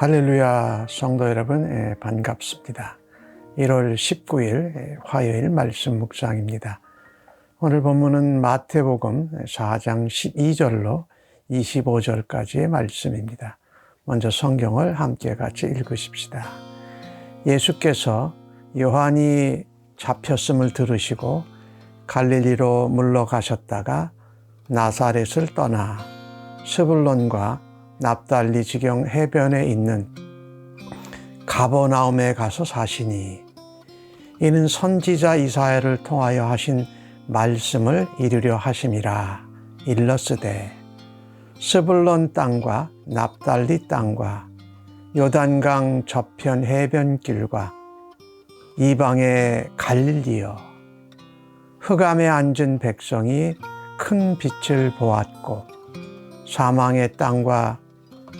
할렐루야, 성도 여러분, 반갑습니다. 1월 19일 화요일 말씀 묵상입니다. 오늘 본문은 마태복음 4장 12절로 25절까지의 말씀입니다. 먼저 성경을 함께 같이 읽으십시다. 예수께서 요한이 잡혔음을 들으시고 갈릴리로 물러가셨다가 나사렛을 떠나 스불론과 납달리 지경 해변에 있는 가버나움에 가서 사시니 이는 선지자 이사야를 통하여 하신 말씀을 이루려 하심이라. 일러스되 스불론 땅과 납달리 땅과 요단강 저편 해변길과 이방의 갈릴리여, 흑암에 앉은 백성이 큰 빛을 보았고 사망의 땅과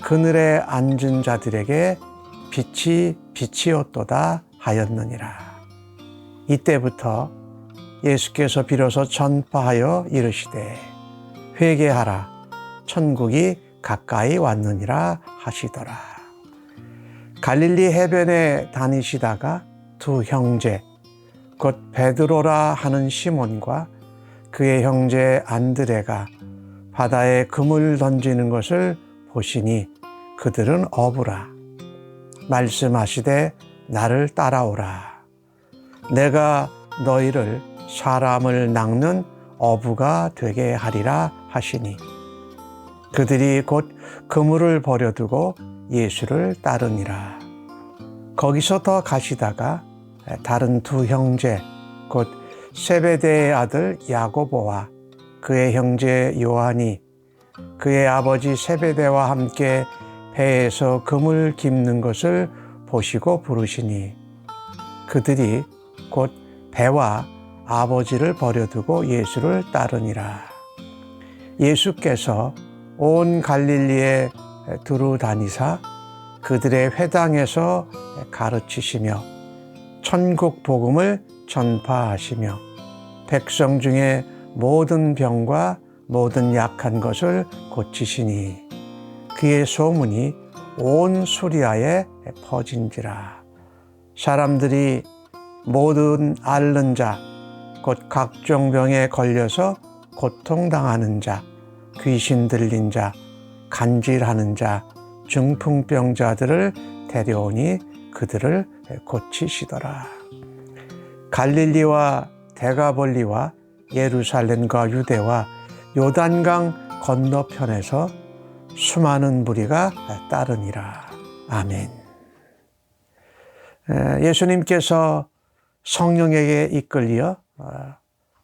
그늘에 앉은 자들에게 빛이 빛이었도다 하였느니라. 이때부터 예수께서 비로소 전파하여 이르시되 회개하라, 천국이 가까이 왔느니라 하시더라. 갈릴리 해변에 다니시다가 두 형제 곧 베드로라 하는 시몬과 그의 형제 안드레가 바다에 금을 던지는 것을 보시니 그들은 어부라. 말씀하시되 나를 따라오라. 내가 너희를 사람을 낚는 어부가 되게 하리라 하시니 그들이 곧 그물을 버려두고 예수를 따르니라. 거기서 더 가시다가 다른 두 형제 곧 세베대의 아들 야고보와 그의 형제 요한이 그의 아버지 세베대와 함께 배에서 금을 깁는 것을 보시고 부르시니 그들이 곧 배와 아버지를 버려두고 예수를 따르니라. 예수께서 온 갈릴리에 두루 다니사 그들의 회당에서 가르치시며 천국 복음을 전파하시며 백성 중에 모든 병과 모든 약한 것을 고치시니 그의 소문이 온 수리아에 퍼진지라. 사람들이 모든 앓는 자, 곧 각종 병에 걸려서 고통당하는 자, 귀신 들린 자, 간질하는 자, 중풍병자들을 데려오니 그들을 고치시더라. 갈릴리와 데가볼리와 예루살렘과 유대와 요단강 건너편에서 수많은 무리가 따르니라. 아멘. 예수님께서 성령에게 이끌려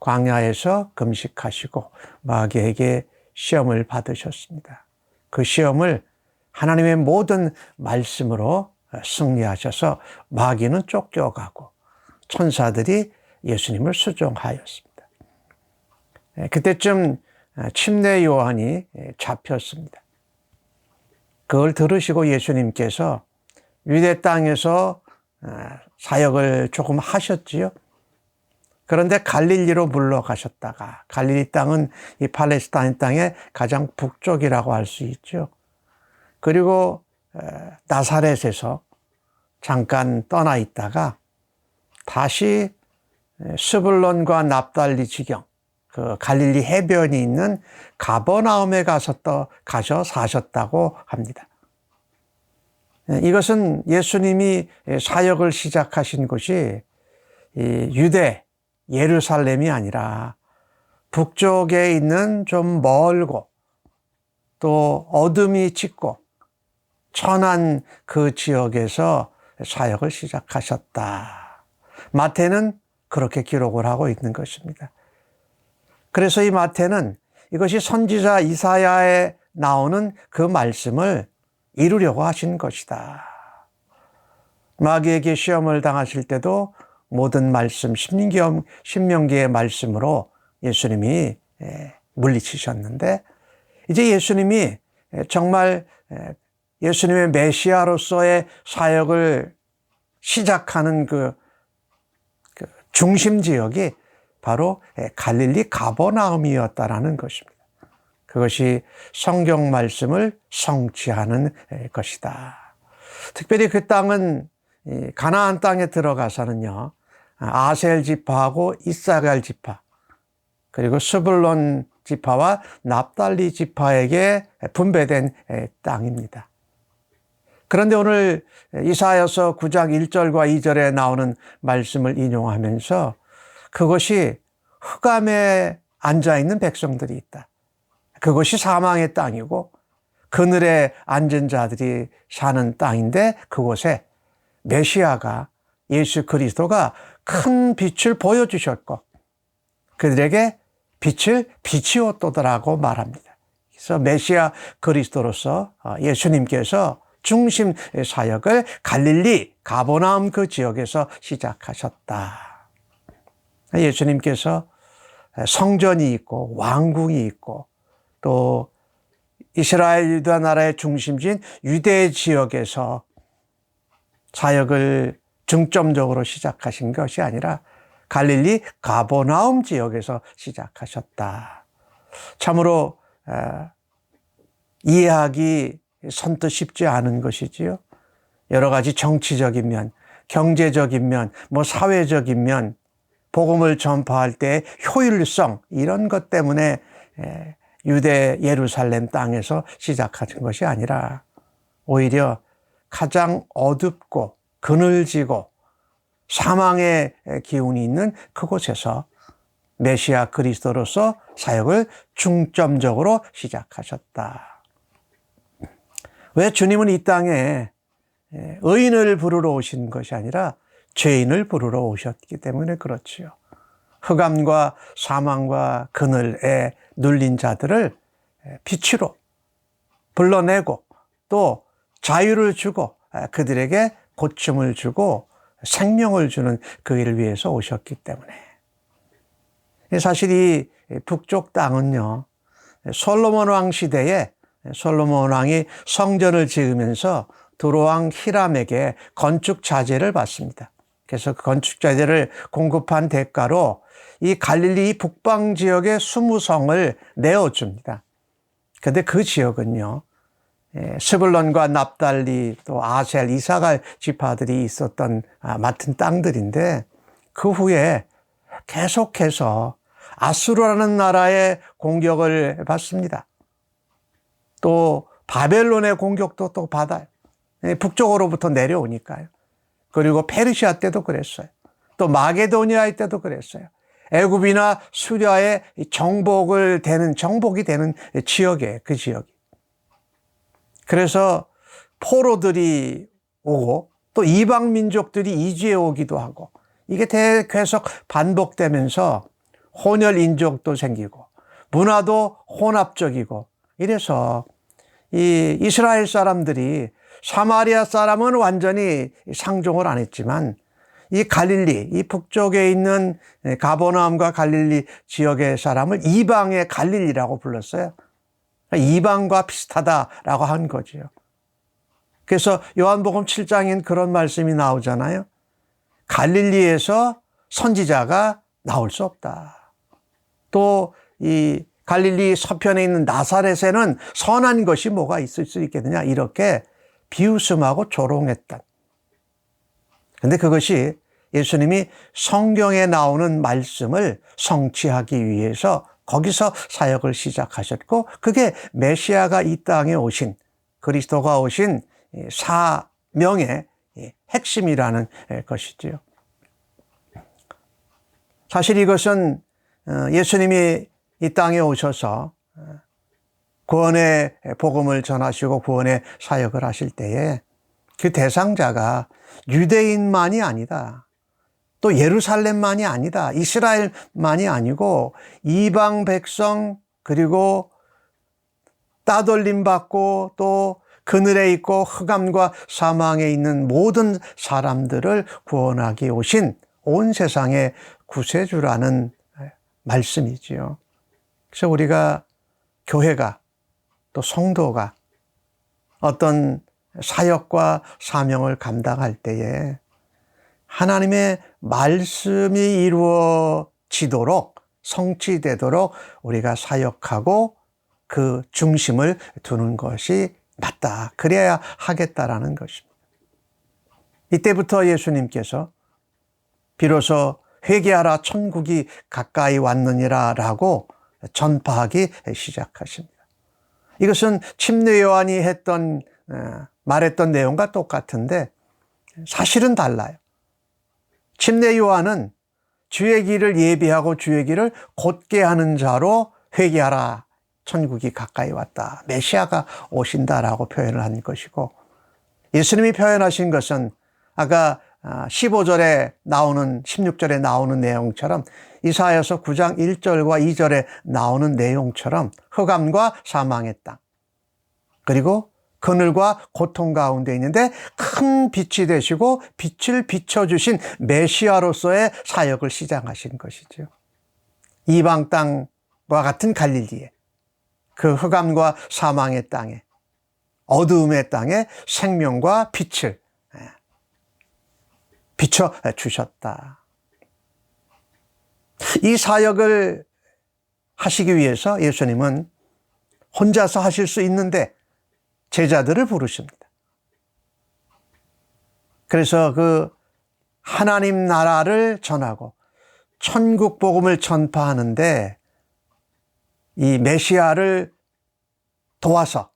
광야에서 금식하시고 마귀에게 시험을 받으셨습니다. 그 시험을 하나님의 모든 말씀으로 승리하셔서 마귀는 쫓겨가고 천사들이 예수님을 수종하였습니다. 그때쯤 침례 요한이 잡혔습니다. 그걸 들으시고 예수님께서 유대 땅에서 사역을 조금 하셨지요. 그런데 갈릴리로 물러가셨다가, 갈릴리 땅은 이 팔레스타인 땅의 가장 북쪽이라고 할 수 있죠. 그리고 나사렛에서 잠깐 떠나 있다가 다시 스불론과 납달리 지경, 그 갈릴리 해변이 있는 가버나움에 가셔 사셨다고 합니다. 이것은 예수님이 사역을 시작하신 곳이 유대 예루살렘이 아니라 북쪽에 있는 좀 멀고 또 어둠이 짙고 천한 그 지역에서 사역을 시작하셨다. 마태는 그렇게 기록을 하고 있는 것입니다. 그래서 이 마태는 이것이 선지자 이사야에 나오는 그 말씀을 이루려고 하신 것이다. 마귀에게 시험을 당하실 때도 모든 말씀, 신명기의 말씀으로 예수님이 물리치셨는데, 이제 예수님이 정말 예수님의 메시아로서의 사역을 시작하는 그 중심 지역이 바로 갈릴리 가버나움이었다라는 것입니다. 그것이 성경 말씀을 성취하는 것이다. 특별히 그 땅은 이 가나안 땅에 들어가서는요, 아셀 지파하고 이사갈 지파, 그리고 스불론 지파와 납달리 지파에게 분배된 땅입니다. 그런데 오늘 이사야서 9장 1절과 2절에 나오는 말씀을 인용하면서 그것이 흑암에 앉아있는 백성들이 있다. 그것이 사망의 땅이고 그늘에 앉은 자들이 사는 땅인데 그곳에 메시아가, 예수 그리스도가 큰 빛을 보여주셨고 그들에게 빛을 비치었도다라고 말합니다. 그래서 메시아 그리스도로서 예수님께서 중심 사역을 갈릴리 가버나움 그 지역에서 시작하셨다. 예수님께서 성전이 있고 왕궁이 있고 또 이스라엘 유다 나라의 중심지인 유대 지역에서 사역을 중점적으로 시작하신 것이 아니라 갈릴리 가버나움 지역에서 시작하셨다. 참으로 이해하기 선뜻 쉽지 않은 것이지요. 여러 가지 정치적인 면, 경제적인 면, 사회적인 면, 복음을 전파할 때 효율성 이런 것 때문에 유대 예루살렘 땅에서 시작하신 것이 아니라 오히려 가장 어둡고 그늘지고 사망의 기운이 있는 그곳에서 메시아 그리스도로서 사역을 중점적으로 시작하셨다. 왜 주님은 이 땅에 의인을 부르러 오신 것이 아니라 죄인을 부르러 오셨기 때문에 그렇지요. 흑암과 사망과 그늘에 눌린 자들을 빛으로 불러내고 또 자유를 주고 그들에게 고침을 주고 생명을 주는 그 일을 위해서 오셨기 때문에. 사실 이 북쪽 땅은요, 솔로몬 왕 시대에 솔로몬 왕이 성전을 지으면서 두로왕 히람에게 건축 자재를 받습니다. 그래서 그 건축 자재를 공급한 대가로 이 갈릴리 북방 지역의 20성을 내어줍니다. 그런데 그 지역은요, 스불론과 납달리 또 아셀, 이사갈 지파들이 있었던 맡은 땅들인데 그 후에 계속해서 아수르라는 나라의 공격을 받습니다. 또 바벨론의 공격도 또 받아요. 북쪽으로부터 내려오니까요. 그리고 페르시아 때도 그랬어요. 또 마게도니아 때도 그랬어요. 애굽이나 수리아의 정복이 되는 지역이에요. 그 지역이. 그래서 포로들이 오고 또 이방 민족들이 이주해 오기도 하고 이게 계속 반복되면서 혼혈 인종도 생기고 문화도 혼합적이고 이래서 이 이스라엘 사람들이 사마리아 사람은 완전히 상종을 안 했지만 이 갈릴리, 이 북쪽에 있는 가버나움과 갈릴리 지역의 사람을 이방의 갈릴리라고 불렀어요. 이방과 비슷하다라고 한 거죠. 그래서 요한복음 7장엔 그런 말씀이 나오잖아요. 갈릴리에서 선지자가 나올 수 없다. 또 이 갈릴리 서편에 있는 나사렛에는 선한 것이 뭐가 있을 수 있겠느냐 이렇게 비웃음하고 조롱했다. 그런데 그것이 예수님이 성경에 나오는 말씀을 성취하기 위해서 거기서 사역을 시작하셨고 그게 메시아가 이 땅에 오신 그리스도가 오신 사명의 핵심이라는 것이지요. 사실 이것은 예수님이 이 땅에 오셔서 구원의 복음을 전하시고 구원의 사역을 하실 때에 그 대상자가 유대인만이 아니다. 또 예루살렘만이 아니다. 이스라엘만이 아니고 이방 백성 그리고 따돌림 받고 또 그늘에 있고 흑암과 사망에 있는 모든 사람들을 구원하기 오신 온 세상의 구세주라는 말씀이지요. 그래서 우리가 교회가 또 성도가 어떤 사역과 사명을 감당할 때에 하나님의 말씀이 이루어지도록 성취되도록 우리가 사역하고 그 중심을 두는 것이 맞다. 그래야 하겠다라는 것입니다. 이때부터 예수님께서 비로소 회개하라 천국이 가까이 왔느니라 라고 전파하기 시작하십니다. 이것은 침례 요한이 말했던 내용과 똑같은데 사실은 달라요. 침례 요한은 주의 길을 예비하고 주의 길을 곧게 하는 자로 회개하라 천국이 가까이 왔다. 메시아가 오신다라고 표현을 한 것이고, 예수님이 표현하신 것은 아까 15절에 나오는 16절에 나오는 내용처럼 이사야서 9장 1절과 2절에 나오는 내용처럼 흑암과 사망의 땅, 그리고 그늘과 고통 가운데 있는데 큰 빛이 되시고 빛을 비춰주신 메시아로서의 사역을 시작하신 것이죠. 이방 땅과 같은 갈릴리에, 그 흑암과 사망의 땅에, 어두움의 땅에 생명과 빛을 비춰주셨다. 이 사역을 하시기 위해서 예수님은 혼자서 하실 수 있는데 제자들을 부르십니다. 그래서 그 하나님 나라를 전하고 천국 복음을 전파하는데 이 메시아를 도와서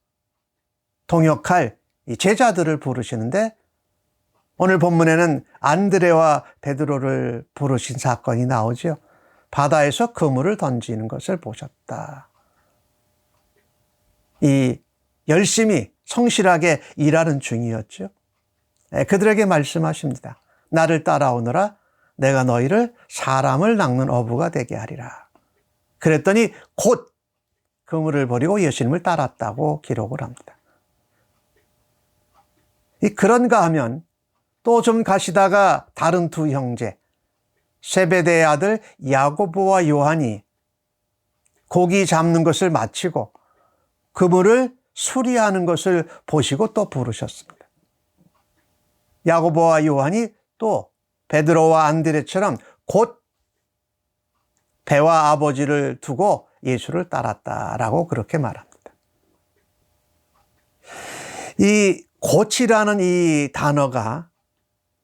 동역할 이 제자들을 부르시는데, 오늘 본문에는 안드레와 베드로를 부르신 사건이 나오죠. 바다에서 그물을 던지는 것을 보셨다. 이 열심히 성실하게 일하는 중이었죠. 그들에게 말씀하십니다. 나를 따라오너라. 내가 너희를 사람을 낚는 어부가 되게 하리라. 그랬더니 곧 그물을 버리고 예수님을 따랐다고 기록을 합니다. 그런가 하면 또 좀 가시다가 다른 두 형제, 세베대의 아들 야고보와 요한이 고기 잡는 것을 마치고 그물을 수리하는 것을 보시고 또 부르셨습니다. 야고보와 요한이 또 베드로와 안드레처럼 곧 배와 아버지를 두고 예수를 따랐다라고 그렇게 말합니다. 이 곧이라는 이 단어가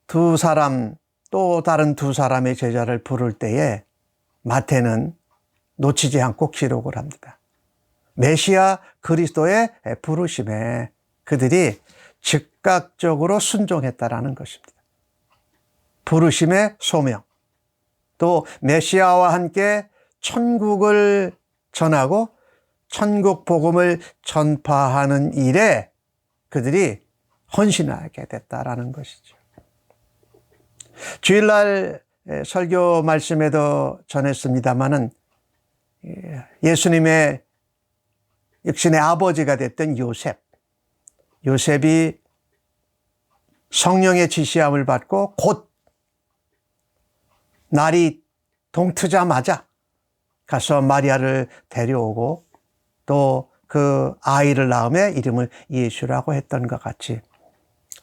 두 사람, 또 다른 두 사람의 제자를 부를 때에 마태는 놓치지 않고 기록을 합니다. 메시아 그리스도의 부르심에 그들이 즉각적으로 순종했다라는 것입니다. 부르심의 소명, 또 메시아와 함께 천국을 전하고 천국 복음을 전파하는 일에 그들이 헌신하게 됐다라는 것이죠. 주일날 설교 말씀에도 전했습니다마는 예수님의 육신의 아버지가 됐던 요셉이 성령의 지시함을 받고 곧 날이 동트자마자 가서 마리아를 데려오고 또 그 아이를 낳음에 이름을 예수라고 했던 것 같이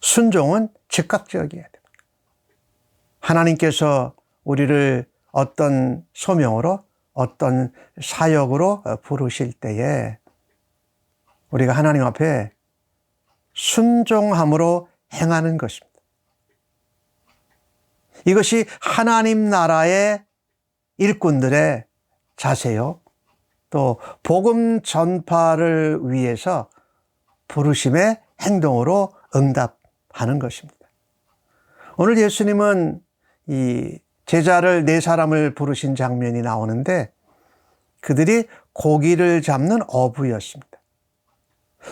순종은 즉각적이어야 됩니다. 하나님께서 우리를 어떤 소명으로, 어떤 사역으로 부르실 때에 우리가 하나님 앞에 순종함으로 행하는 것입니다. 이것이 하나님 나라의 일꾼들의 자세요. 또 복음 전파를 위해서 부르심의 행동으로 응답하는 것입니다. 오늘 예수님은 이 제자를 네 사람을 부르신 장면이 나오는데 그들이 고기를 잡는 어부였습니다.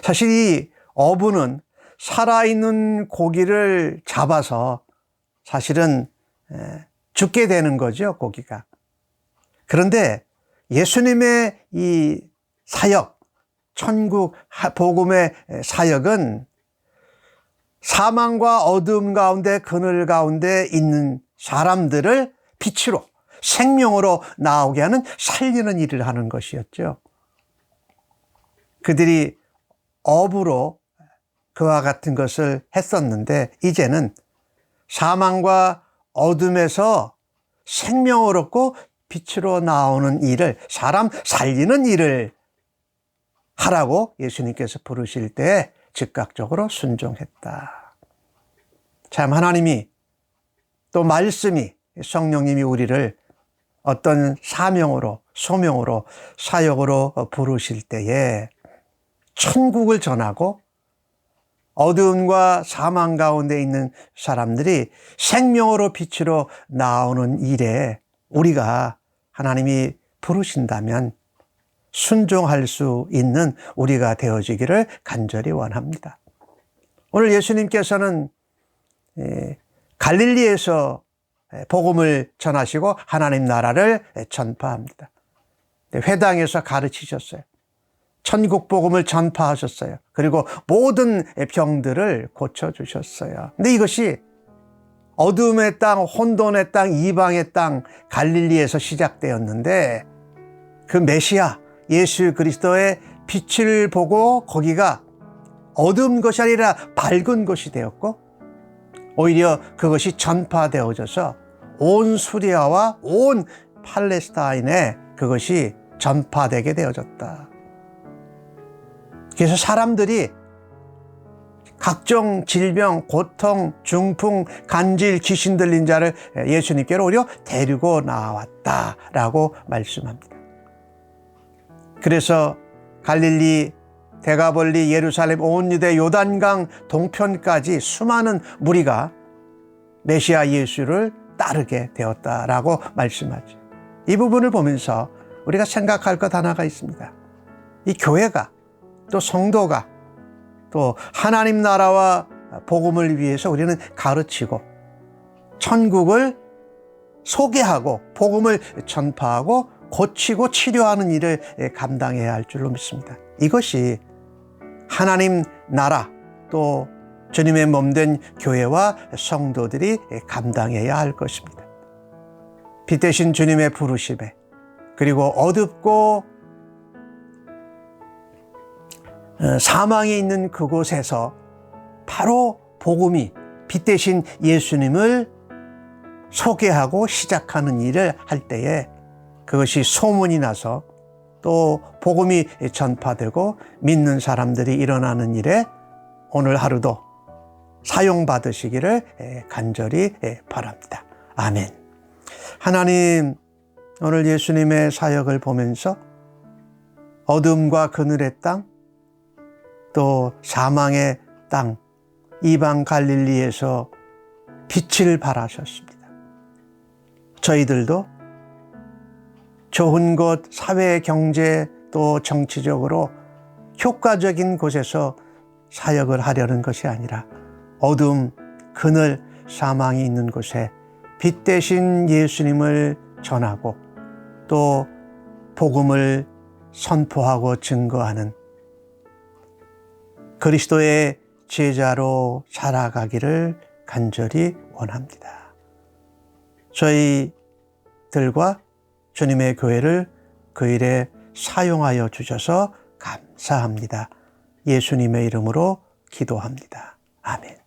사실 이 어부는 살아있는 고기를 잡아서 사실은 죽게 되는 거죠, 고기가. 그런데 예수님의 이 사역, 천국 복음의 사역은 사망과 어둠 가운데, 그늘 가운데 있는 사람들을 빛으로, 생명으로 나오게 하는 살리는 일을 하는 것이었죠. 그들이 어부로 그와 같은 것을 했었는데 이제는 사망과 어둠에서 생명을 얻고 빛으로 나오는 일을, 사람 살리는 일을 하라고 예수님께서 부르실 때 즉각적으로 순종했다. 참 하나님이 또 말씀이 성령님이 우리를 어떤 사명으로 소명으로 사역으로 부르실 때에 천국을 전하고 어두움과 사망 가운데 있는 사람들이 생명으로 빛으로 나오는 일에 우리가 하나님이 부르신다면 순종할 수 있는 우리가 되어지기를 간절히 원합니다. 오늘 예수님께서는 갈릴리에서 복음을 전하시고 하나님 나라를 전파합니다. 회당에서 가르치셨어요. 천국 복음을 전파하셨어요. 그리고 모든 병들을 고쳐주셨어요. 근데 이것이 어둠의 땅, 혼돈의 땅, 이방의 땅 갈릴리에서 시작되었는데 그 메시아 예수 그리스도의 빛을 보고 거기가 어두운 것이 아니라 밝은 것이 되었고 오히려 그것이 전파되어져서 온 수리아와 온 팔레스타인에 그것이 전파되게 되어졌다. 그래서 사람들이 각종 질병, 고통, 중풍, 간질, 귀신 들린 자를 예수님께로 오히려 데리고 나왔다라고 말씀합니다. 그래서 갈릴리, 데가볼리, 예루살렘, 온 유대, 요단강 동편까지 수많은 무리가 메시아 예수를 따르게 되었다라고 말씀하죠. 이 부분을 보면서 우리가 생각할 것 하나가 있습니다. 이 교회가 또 성도가 또 하나님 나라와 복음을 위해서 우리는 가르치고 천국을 소개하고 복음을 전파하고 고치고 치료하는 일을 감당해야 할 줄로 믿습니다. 이것이 하나님 나라 또 주님의 몸된 교회와 성도들이 감당해야 할 것입니다. 빛 대신 주님의 부르심에 그리고 어둡고 사망에 있는 그곳에서 바로 복음이 빛 대신 예수님을 소개하고 시작하는 일을 할 때에 그것이 소문이 나서 또 복음이 전파되고 믿는 사람들이 일어나는 일에 오늘 하루도 사용받으시기를 간절히 바랍니다. 아멘. 하나님, 오늘 예수님의 사역을 보면서 어둠과 그늘의 땅, 또 사망의 땅, 이방 갈릴리에서 빛을 발하셨습니다. 저희들도 좋은 곳, 사회, 경제, 또 정치적으로 효과적인 곳에서 사역을 하려는 것이 아니라 어둠, 그늘, 사망이 있는 곳에 빛 대신 예수님을 전하고 또 복음을 선포하고 증거하는 그리스도의 제자로 살아가기를 간절히 원합니다. 저희들과 주님의 교회를 그 일에 사용하여 주셔서 감사합니다. 예수님의 이름으로 기도합니다. 아멘.